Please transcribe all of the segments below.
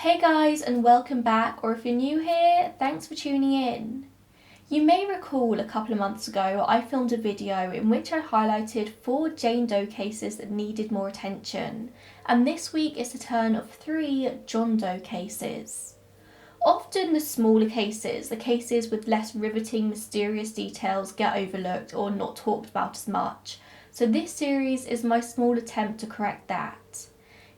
Hey guys, and welcome back, or if you're new here, thanks for tuning in. You may recall a couple of months ago I filmed a video in which I highlighted 4 Jane Doe cases that needed more attention, and this week is the turn of 3 John Doe cases. Often the smaller cases, the cases with less riveting, mysterious details, get overlooked or not talked about as much, so this series is my small attempt to correct that.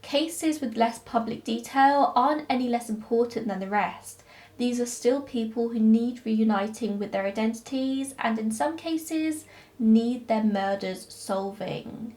Cases with less public detail aren't any less important than the rest. These are still people who need reuniting with their identities and in some cases need their murders solving.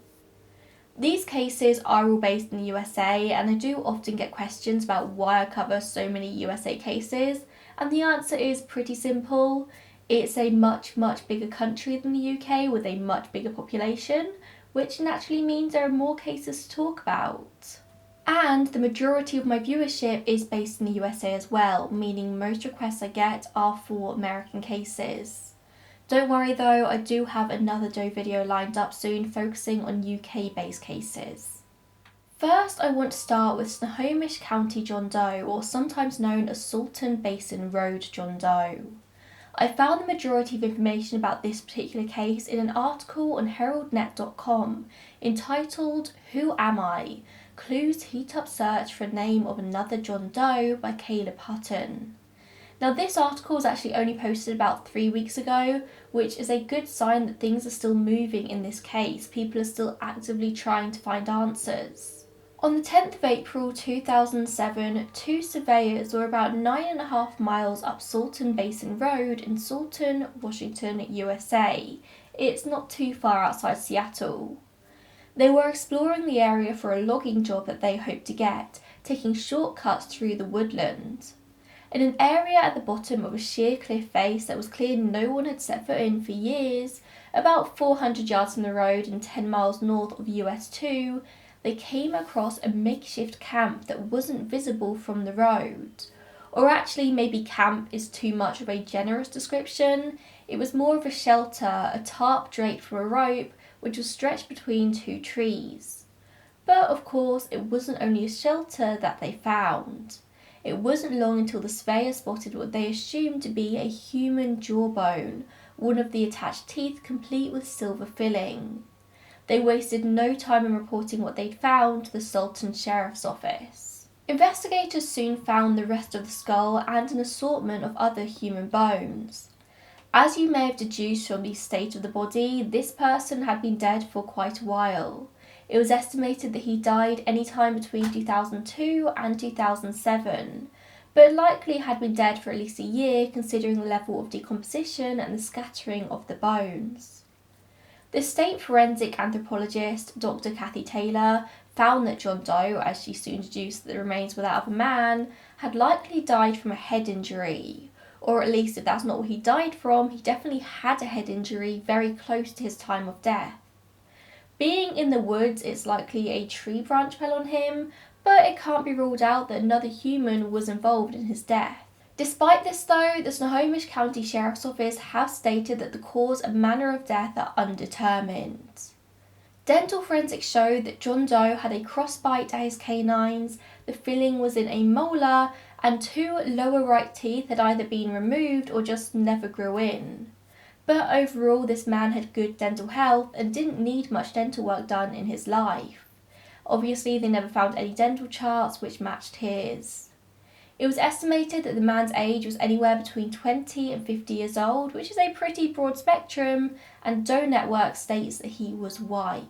These cases are all based in the USA, and I do often get questions about why I cover so many USA cases, and the answer is pretty simple. It's a much bigger country than the UK with a much bigger population, which naturally means there are more cases to talk about. And the majority of my viewership is based in the USA as well, meaning most requests I get are for American cases. Don't worry though, I do have another Doe video lined up soon focusing on UK based cases. First, I want to start with Snohomish County John Doe, or sometimes known as Sultan Basin Road John Doe. I found the majority of information about this particular case in an article on heraldnet.com entitled Who Am I? Clues Heat Up Search for a Name of Another John Doe by Caleb Hutton. Now this article was actually only posted about 3 weeks ago, which is a good sign that things are still moving in this case. People are still actively trying to find answers. On the 10th of April 2007, 2 surveyors were about 9.5 miles up Sultan Basin Road in Sultan, Washington, USA. It's not too far outside Seattle. They were exploring the area for a logging job that they hoped to get, taking shortcuts through the woodland. In an area at the bottom of a sheer cliff face that was clear no one had set foot in for years, about 400 yards from the road and 10 miles north of US 2, they came across a makeshift camp that wasn't visible from the road. Or actually, maybe camp is too much of a generous description. It was more of a shelter, a tarp draped from a rope, which was stretched between 2 trees. But of course, it wasn't only a shelter that they found. It wasn't long until the surveyor spotted what they assumed to be a human jawbone, one of the attached teeth complete with silver filling. They wasted no time in reporting what they'd found to the Sultan Sheriff's Office. Investigators soon found the rest of the skull and an assortment of other human bones. As you may have deduced from the state of the body, this person had been dead for quite a while. It was estimated that he died any time between 2002 and 2007, but likely had been dead for at least a year considering the level of decomposition and the scattering of the bones. The state forensic anthropologist, Dr. Kathy Taylor, found that John Doe, as she soon deduced that the remains were that of a man, had likely died from a head injury. Or at least if that's not what he died from, he definitely had a head injury very close to his time of death. Being in the woods, it's likely a tree branch fell on him, but it can't be ruled out that another human was involved in his death. Despite this though, the Snohomish County Sheriff's Office have stated that the cause and manner of death are undetermined. Dental forensics showed that John Doe had a crossbite at his canines, the filling was in a molar, and 2 lower right teeth had either been removed or just never grew in. But overall, this man had good dental health and didn't need much dental work done in his life. Obviously, they never found any dental charts which matched his. It was estimated that the man's age was anywhere between 20 and 50 years old, which is a pretty broad spectrum, and Doe Network states that he was white.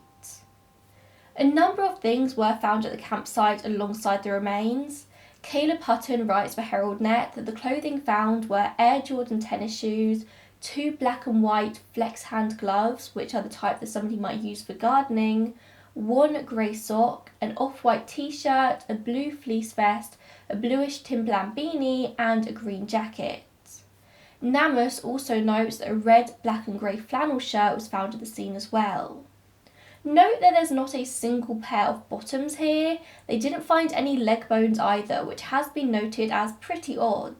A number of things were found at the campsite alongside the remains. Caleb Hutton writes for HeraldNet that the clothing found were Air Jordan tennis shoes, 2 black and white flex hand gloves, which are the type that somebody might use for gardening, 1 grey sock, an off-white t-shirt, a blue fleece vest, a bluish Timberland beanie, and a green jacket. Namus also notes that a red, black and grey flannel shirt was found at the scene as well. Note that there's not a single pair of bottoms here. They didn't find any leg bones either, which has been noted as pretty odd.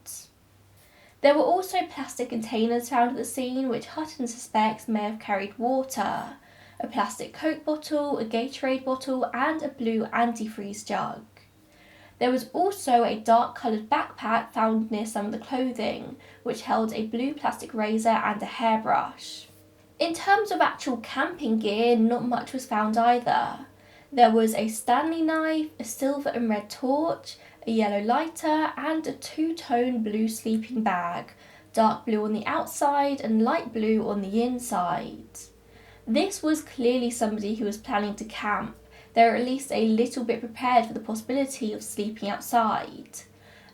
There were also plastic containers found at the scene, which Hutton suspects may have carried water. A plastic Coke bottle, a Gatorade bottle, and a blue antifreeze jug. There was also a dark coloured backpack found near some of the clothing, which held a blue plastic razor and a hairbrush. In terms of actual camping gear, not much was found either. There was a Stanley knife, a silver and red torch, a yellow lighter, and a two-tone blue sleeping bag, dark blue on the outside and light blue on the inside. This was clearly somebody who was planning to camp. They were at least a little bit prepared for the possibility of sleeping outside.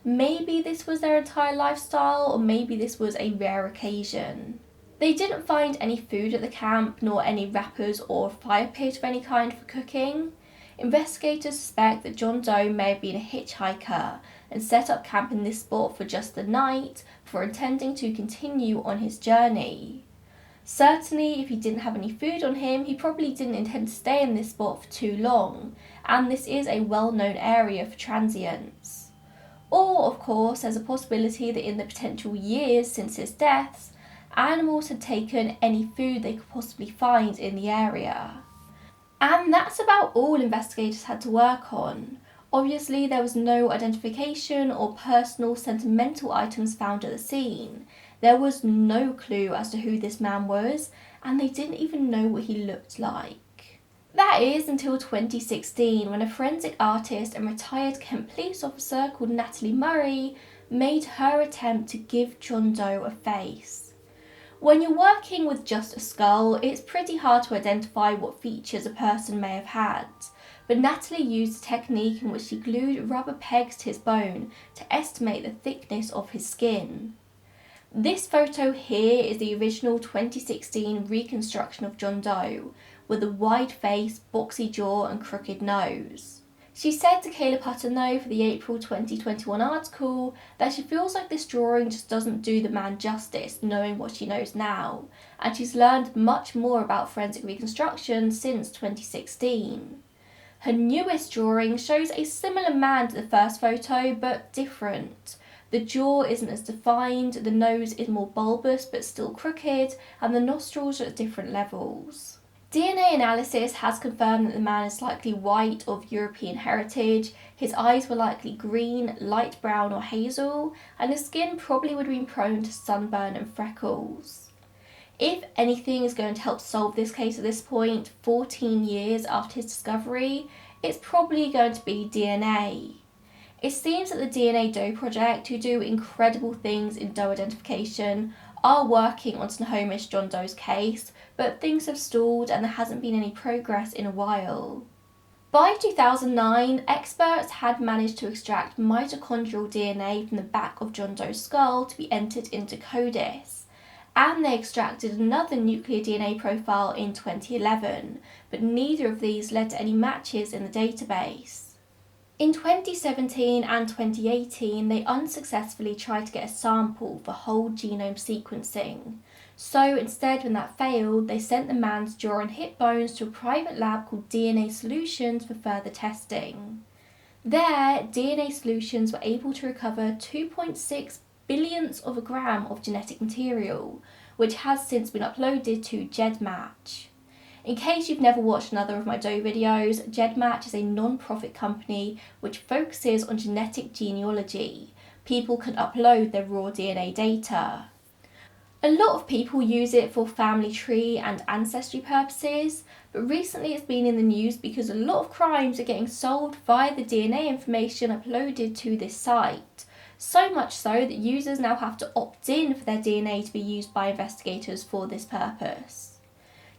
Maybe this was their entire lifestyle, or maybe this was a rare occasion. They didn't find any food at the camp, nor any wrappers or fire pit of any kind for cooking. Investigators suspect that John Doe may have been a hitchhiker and set up camp in this spot for just the night before intending to continue on his journey. Certainly, if he didn't have any food on him, he probably didn't intend to stay in this spot for too long, and this is a well-known area for transients. Or, of course, there's a possibility that in the potential years since his deaths, animals had taken any food they could possibly find in the area. And that's about all investigators had to work on. Obviously, there was no identification or personal sentimental items found at the scene. There was no clue as to who this man was, and they didn't even know what he looked like. That is until 2016, when a forensic artist and retired Kent police officer called Natalie Murray made her attempt to give John Doe a face. When you're working with just a skull, it's pretty hard to identify what features a person may have had, but Natalie used a technique in which she glued rubber pegs to his bone to estimate the thickness of his skin. This photo here is the original 2016 reconstruction of John Doe, with a wide face, boxy jaw and crooked nose. She said to Caleb Hutton though for the April 2021 article that she feels like this drawing just doesn't do the man justice knowing what she knows now, and she's learned much more about forensic reconstruction since 2016. Her newest drawing shows a similar man to the first photo but different. The jaw isn't as defined, the nose is more bulbous but still crooked, and the nostrils are at different levels. DNA analysis has confirmed that the man is likely white of European heritage, his eyes were likely green, light brown or hazel, and his skin probably would have been prone to sunburn and freckles. If anything is going to help solve this case at this point, 14 years after his discovery, it's probably going to be DNA. It seems that the DNA Doe Project, who do incredible things in Doe identification, are working on Snohomish John Doe's case, but things have stalled and there hasn't been any progress in a while. By 2009, experts had managed to extract mitochondrial DNA from the back of John Doe's skull to be entered into CODIS, and they extracted another nuclear DNA profile in 2011, but neither of these led to any matches in the database. In 2017 and 2018, they unsuccessfully tried to get a sample for whole genome sequencing. So instead, when that failed, they sent the man's jaw and hip bones to a private lab called DNA Solutions for further testing. There, DNA Solutions were able to recover 2.6 billionths of a gram of genetic material, which has since been uploaded to GEDmatch. In case you've never watched another of my Doe videos, GEDmatch is a non-profit company which focuses on genetic genealogy. People can upload their raw DNA data. A lot of people use it for family tree and ancestry purposes, but recently it's been in the news because a lot of crimes are getting solved via the DNA information uploaded to this site. So much so that users now have to opt in for their DNA to be used by investigators for this purpose.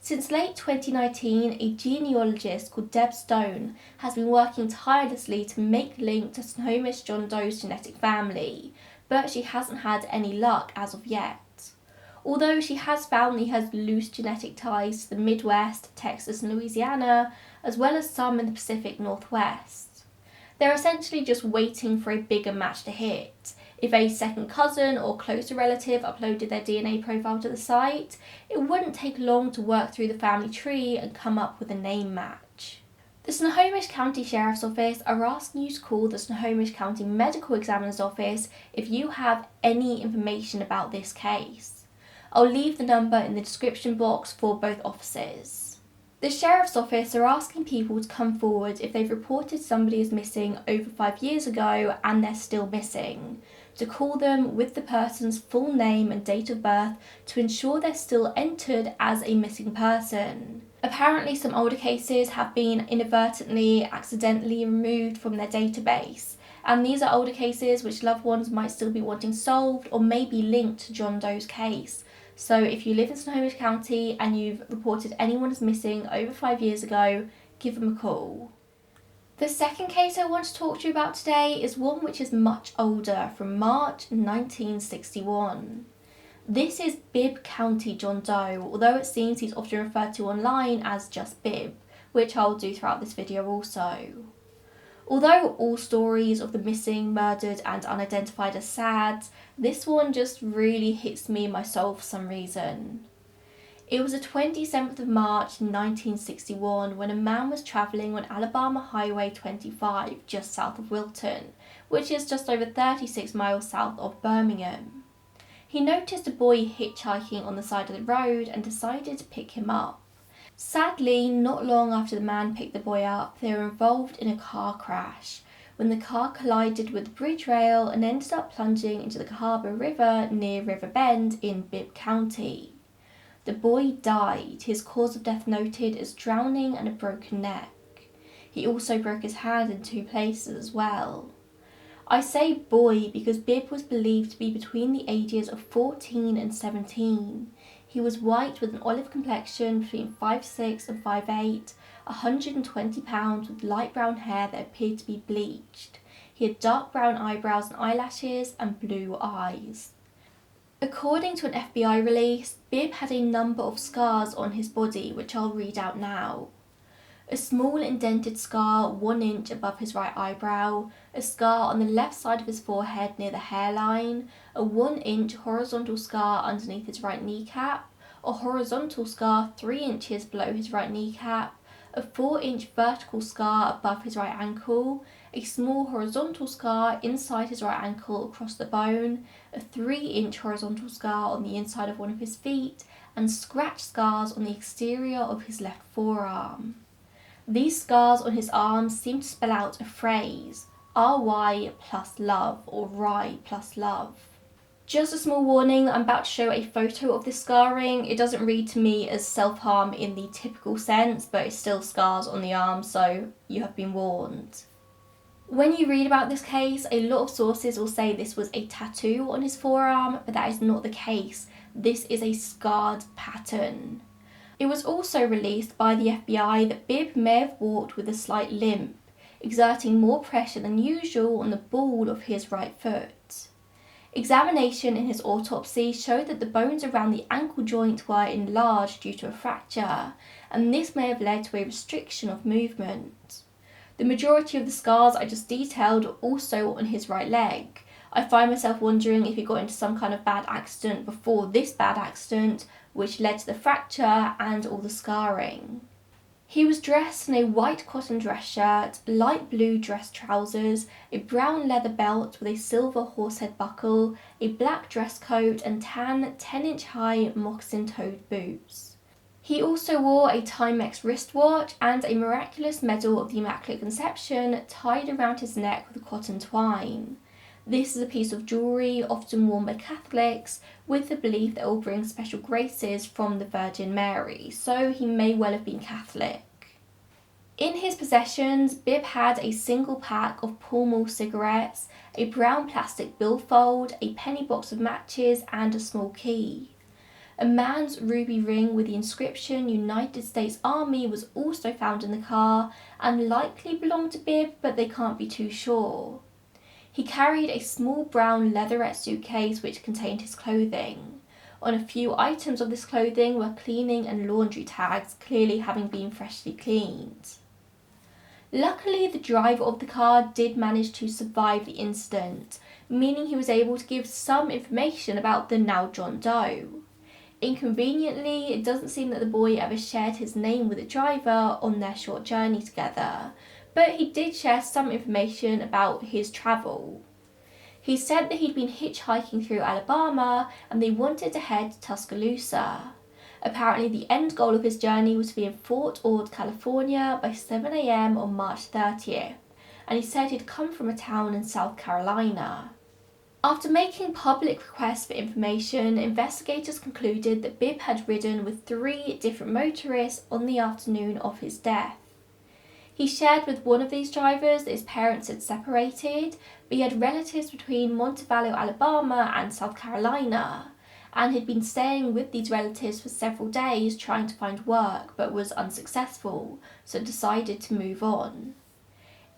Since late 2019, a genealogist called Deb Stone has been working tirelessly to make a link to Snohomish John Doe's genetic family, but she hasn't had any luck as of yet. Although she has found that he has loose genetic ties to the Midwest, Texas and Louisiana, as well as some in the Pacific Northwest. They're essentially just waiting for a bigger match to hit. If a second cousin or closer relative uploaded their DNA profile to the site, it wouldn't take long to work through the family tree and come up with a name match. The Snohomish County Sheriff's Office are asking you to call the Snohomish County Medical Examiner's Office if you have any information about this case. I'll leave the number in the description box for both offices. The Sheriff's Office are asking people to come forward if they've reported somebody as missing over 5 years ago and they're still missing, to call them with the person's full name and date of birth to ensure they're still entered as a missing person. Apparently some older cases have been inadvertently, accidentally removed from their database, and these are older cases which loved ones might still be wanting solved or may be linked to John Doe's case. So if you live in Snohomish County and you've reported anyone as missing over 5 years ago, give them a call. The second case I want to talk to you about today is one which is much older, from March 1961. This is Bibb County John Doe, although it seems he's often referred to online as just Bibb, which I'll do throughout this video also. Although all stories of the missing, murdered and unidentified are sad, this one just really hits me in my soul for some reason. It was the 27th of March 1961 when a man was travelling on Alabama Highway 25 just south of Wilton, which is just over 36 miles south of Birmingham. He noticed a boy hitchhiking on the side of the road and decided to pick him up. Sadly, not long after the man picked the boy up, they were involved in a car crash when the car collided with the bridge rail and ended up plunging into the Cahaba River near River Bend in Bibb County. The boy died, his cause of death noted as drowning and a broken neck. He also broke his hand in 2 places as well. I say boy because Bibb was believed to be between the ages of 14 and 17. He was white with an olive complexion between 5'6" and 5'8", 120 pounds with light brown hair that appeared to be bleached. He had dark brown eyebrows and eyelashes and blue eyes. According to an FBI release, Bibb had a number of scars on his body, which I'll read out now. A small indented scar 1 inch above his right eyebrow, a scar on the left side of his forehead near the hairline, a 1 inch horizontal scar underneath his right kneecap, a horizontal scar 3 inches below his right kneecap, a 4 inch vertical scar above his right ankle, a small horizontal scar inside his right ankle across the bone, a 3 inch horizontal scar on the inside of one of his feet, and scratch scars on the exterior of his left forearm. These scars on his arms seem to spell out a phrase, RY plus love or RY plus love. Just a small warning, I'm about to show a photo of this scarring. It doesn't read to me as self-harm in the typical sense, but it's still scars on the arm, so you have been warned. When you read about this case, a lot of sources will say this was a tattoo on his forearm, but that is not the case. This is a scarred pattern. It was also released by the FBI that Bibb may have walked with a slight limp, exerting more pressure than usual on the ball of his right foot. Examination in his autopsy showed that the bones around the ankle joint were enlarged due to a fracture, and this may have led to a restriction of movement. The majority of the scars I just detailed are also on his right leg. I find myself wondering if he got into some kind of bad accident before this bad accident, which led to the fracture and all the scarring. He was dressed in a white cotton dress shirt, light blue dress trousers, a brown leather belt with a silver horsehead buckle, a black dress coat and tan 10-inch high moccasin-toed boots. He also wore a Timex wristwatch and a miraculous medal of the Immaculate Conception tied around his neck with cotton twine. This is a piece of jewellery often worn by Catholics with the belief that it will bring special graces from the Virgin Mary, so he may well have been Catholic. In his possessions, Bibb had a single pack of Pall Mall cigarettes, a brown plastic billfold, a penny box of matches and a small key. A man's ruby ring with the inscription United States Army was also found in the car and likely belonged to Bibb, but they can't be too sure. He carried a small brown leatherette suitcase which contained his clothing. On a few items of this clothing were cleaning and laundry tags, clearly having been freshly cleaned. Luckily, the driver of the car did manage to survive the incident, meaning he was able to give some information about the now John Doe. Inconveniently, it doesn't seem that the boy ever shared his name with the driver on their short journey together, but he did share some information about his travel. He said that he'd been hitchhiking through Alabama and they wanted to head to Tuscaloosa. Apparently the end goal of his journey was to be in Fort Ord, California by 7 a.m. on March 30th, and he said he'd come from a town in South Carolina. After making public requests for information, investigators concluded that Bibb had ridden with 3 different motorists on the afternoon of his death. He shared with one of these drivers that his parents had separated, but he had relatives between Montevallo, Alabama and South Carolina, and had been staying with these relatives for several days trying to find work but was unsuccessful, so decided to move on.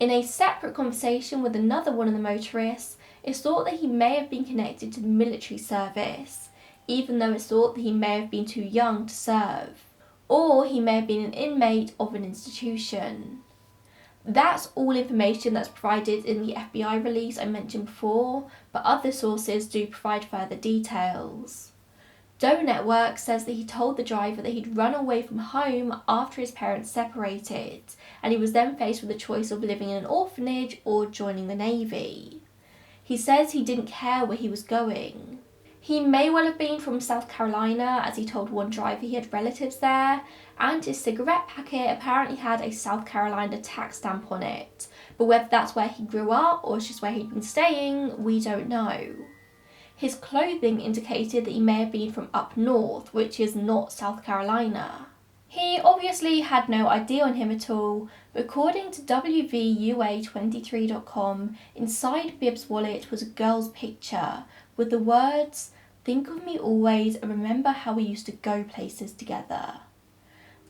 In a separate conversation with another one of the motorists, it's thought that he may have been connected to the military service, even though it's thought that he may have been too young to serve, or he may have been an inmate of an institution. That's all information that's provided in the FBI release I mentioned before, but other sources do provide further details. Doe Network says that he told the driver that he'd run away from home after his parents separated, and he was then faced with the choice of living in an orphanage or joining the Navy. He says he didn't care where he was going. He may well have been from South Carolina, as he told one driver he had relatives there, and his cigarette packet apparently had a South Carolina tax stamp on it, but whether that's where he grew up or it's just where he'd been staying, we don't know. His clothing indicated that he may have been from up north, which is not South Carolina. He obviously had no ID on him at all, but according to WVUA23.com, inside Bibb's wallet was a girl's picture with the words, "Think of me always and remember how we used to go places together."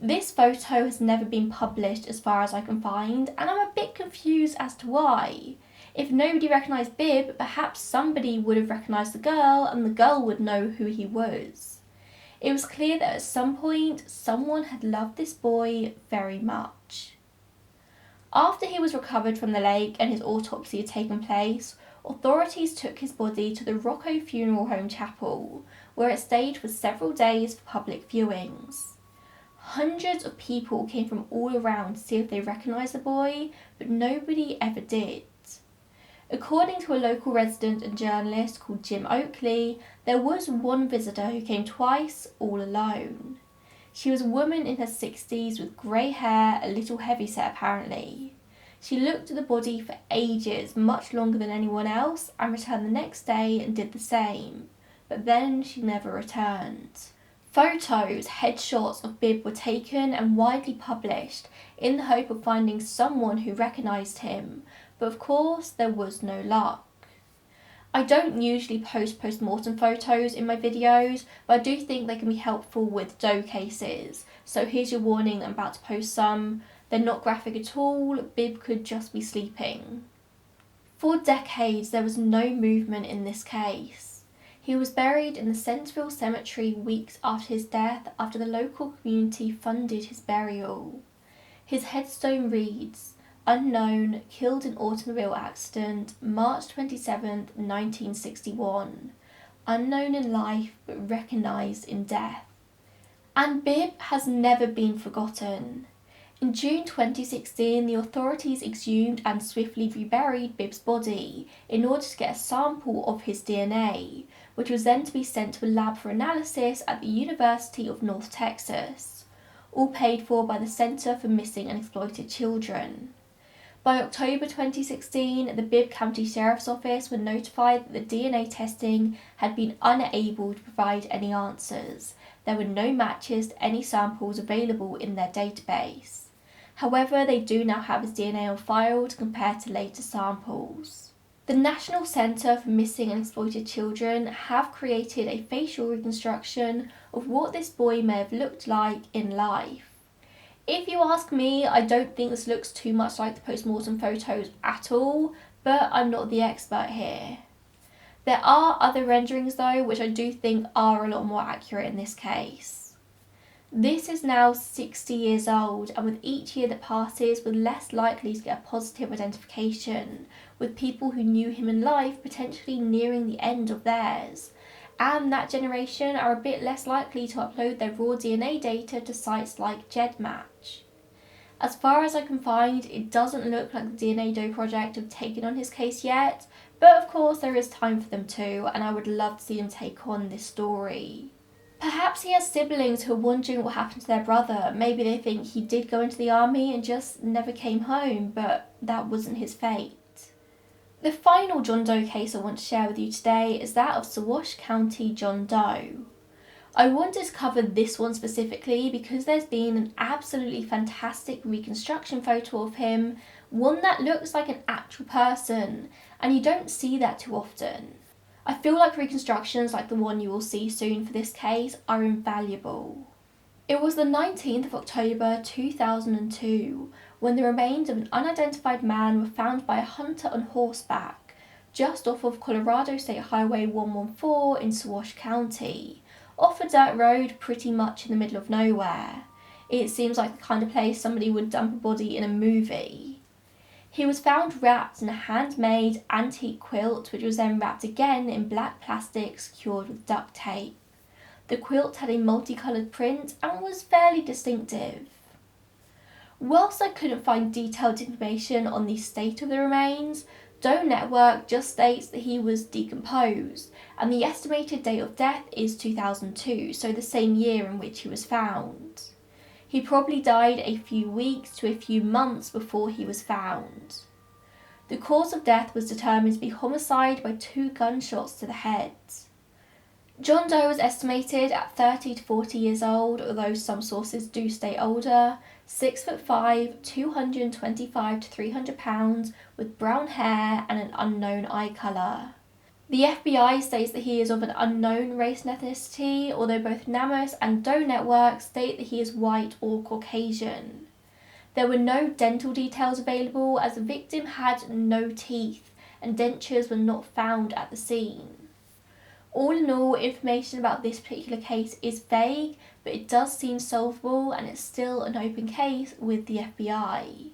This photo has never been published as far as I can find, and I'm a bit confused as to why. If nobody recognised Bibb, perhaps somebody would have recognised the girl and the girl would know who he was. It was clear that at some point, someone had loved this boy very much. After he was recovered from the lake and his autopsy had taken place, authorities took his body to the Rocco Funeral Home Chapel, where it stayed for several days for public viewings. Hundreds of people came from all around to see if they recognised the boy, but nobody ever did. According to a local resident and journalist called Jim Oakley, there was one visitor who came twice, all alone. She was a woman in her 60s with grey hair, a little heavyset apparently. She looked at the body for ages, much longer than anyone else, and returned the next day and did the same, but then she never returned. Photos, headshots of Bibb were taken and widely published in the hope of finding someone who recognised him, but of course there was no luck. I don't usually post post-mortem photos in my videos, but I do think they can be helpful with Doe cases, so here's your warning that I'm about to post some. They're not graphic at all, Bibb could just be sleeping. For decades there was no movement in this case. He was buried in the Centerville Cemetery weeks after his death after the local community funded his burial. His headstone reads, "Unknown, killed in automobile accident, March 27, 1961. Unknown in life, but recognised in death." And Bibb has never been forgotten. In June 2016, the authorities exhumed and swiftly reburied Bibb's body in order to get a sample of his DNA, which was then to be sent to a lab for analysis at the University of North Texas, all paid for by the Center for Missing and Exploited Children. By October 2016, the Bibb County Sheriff's Office were notified that the DNA testing had been unable to provide any answers. There were no matches to any samples available in their database. However, they do now have his DNA on file to compare to later samples. The National Center for Missing and Exploited Children have created a facial reconstruction of what this boy may have looked like in life. If you ask me, I don't think this looks too much like the post-mortem photos at all, but I'm not the expert here. There are other renderings though, which I do think are a lot more accurate in this case. This is now 60 years old, and with each year that passes, we're less likely to get a positive identification, with people who knew him in life potentially nearing the end of theirs. And that generation are a bit less likely to upload their raw DNA data to sites like GEDmatch. As far as I can find, it doesn't look like the DNA Doe project have taken on his case yet, but of course there is time for them to, and I would love to see them take on this story. Perhaps he has siblings who are wondering what happened to their brother. Maybe they think he did go into the army and just never came home, but that wasn't his fate. The final John Doe case I want to share with you today is that of Saguache County John Doe. I wanted to cover this one specifically because there's been an absolutely fantastic reconstruction photo of him, one that looks like an actual person, and you don't see that too often. I feel like reconstructions like the one you will see soon for this case are invaluable. It was the 19th of October 2002 when the remains of an unidentified man were found by a hunter on horseback just off of Colorado State Highway 114 in Saguache County, off a dirt road pretty much in the middle of nowhere. It seems like the kind of place somebody would dump a body in a movie. He was found wrapped in a handmade antique quilt, which was then wrapped again in black plastic secured with duct tape. The quilt had a multicoloured print and was fairly distinctive. Whilst I couldn't find detailed information on the state of the remains, Doe Network just states that he was decomposed, and the estimated date of death is 2002, so the same year in which he was found. He probably died a few weeks to a few months before he was found. The cause of death was determined to be homicide by 2 gunshots to the head. John Doe was estimated at 30 to 40 years old, although some sources do state older, 6'5", 225 to 300 pounds, with brown hair and an unknown eye colour. The FBI states that he is of an unknown race and ethnicity, although both NamUs and Doe Network state that he is white or Caucasian. There were no dental details available as the victim had no teeth and dentures were not found at the scene. All in all, information about this particular case is vague, but it does seem solvable and it's still an open case with the FBI.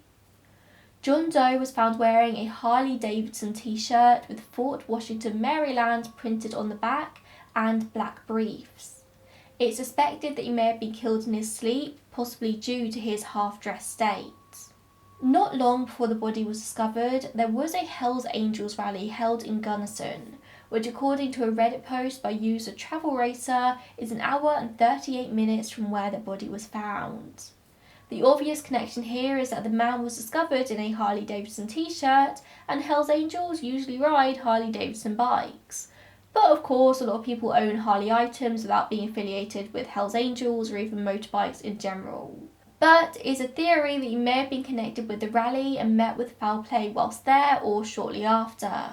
John Doe was found wearing a Harley-Davidson t-shirt with Fort Washington, Maryland printed on the back and black briefs. It's suspected that he may have been killed in his sleep, possibly due to his half-dressed state. Not long before the body was discovered, there was a Hells Angels rally held in Gunnison, which according to a Reddit post by user Travel Racer is an hour and 38 minutes from where the body was found. The obvious connection here is that the man was discovered in a Harley-Davidson t-shirt and Hells Angels usually ride Harley-Davidson bikes. But of course a lot of people own Harley items without being affiliated with Hells Angels or even motorbikes in general. But it's a theory that he may have been connected with the rally and met with foul play whilst there or shortly after.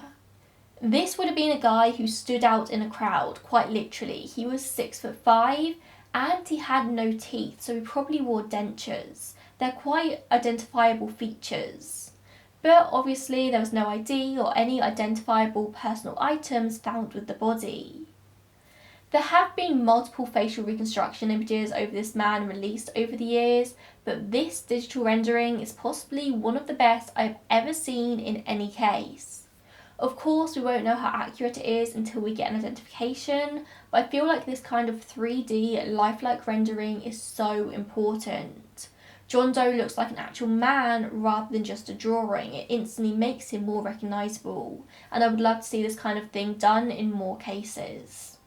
This would have been a guy who stood out in a crowd, quite literally. He was 6'5" and he had no teeth, so he probably wore dentures. They're quite identifiable features. But obviously there was no ID or any identifiable personal items found with the body. There have been multiple facial reconstruction images over this man released over the years, but this digital rendering is possibly one of the best I've ever seen in any case. Of course, we won't know how accurate it is until we get an identification, but I feel like this kind of 3D lifelike rendering is so important. John Doe looks like an actual man rather than just a drawing. It instantly makes him more recognisable, and I would love to see this kind of thing done in more cases.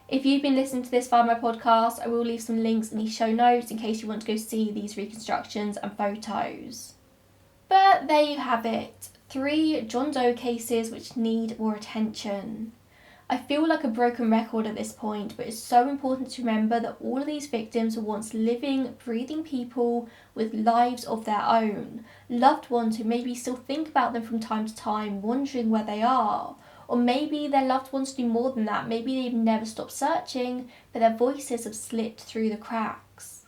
If you've been listening to this via my podcast, I will leave some links in the show notes in case you want to go see these reconstructions and photos. But there you have it. 3 John Doe cases which need more attention. I feel like a broken record at this point, but it's so important to remember that all of these victims were once living, breathing people with lives of their own, loved ones who maybe still think about them from time to time, wondering where they are. Or maybe their loved ones do more than that, maybe they've never stopped searching, but their voices have slipped through the cracks.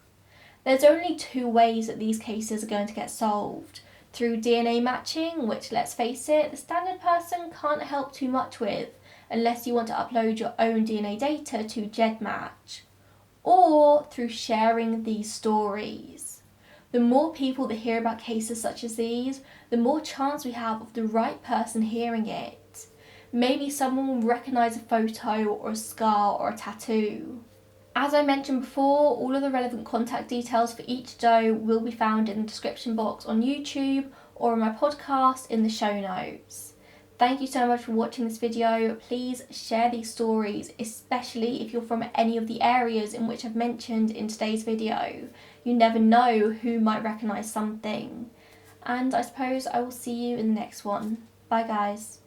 There's only 2 ways that these cases are going to get solved. Through DNA matching, which, let's face it, the standard person can't help too much with, unless you want to upload your own DNA data to GEDmatch. Or through sharing these stories. The more people that hear about cases such as these, the more chance we have of the right person hearing it. Maybe someone will recognise a photo or a scar or a tattoo. As I mentioned before, all of the relevant contact details for each Doe will be found in the description box on YouTube or on my podcast in the show notes. Thank you so much for watching this video. Please share these stories, especially if you're from any of the areas in which I've mentioned in today's video. You never know who might recognise something. And I suppose I will see you in the next one. Bye guys.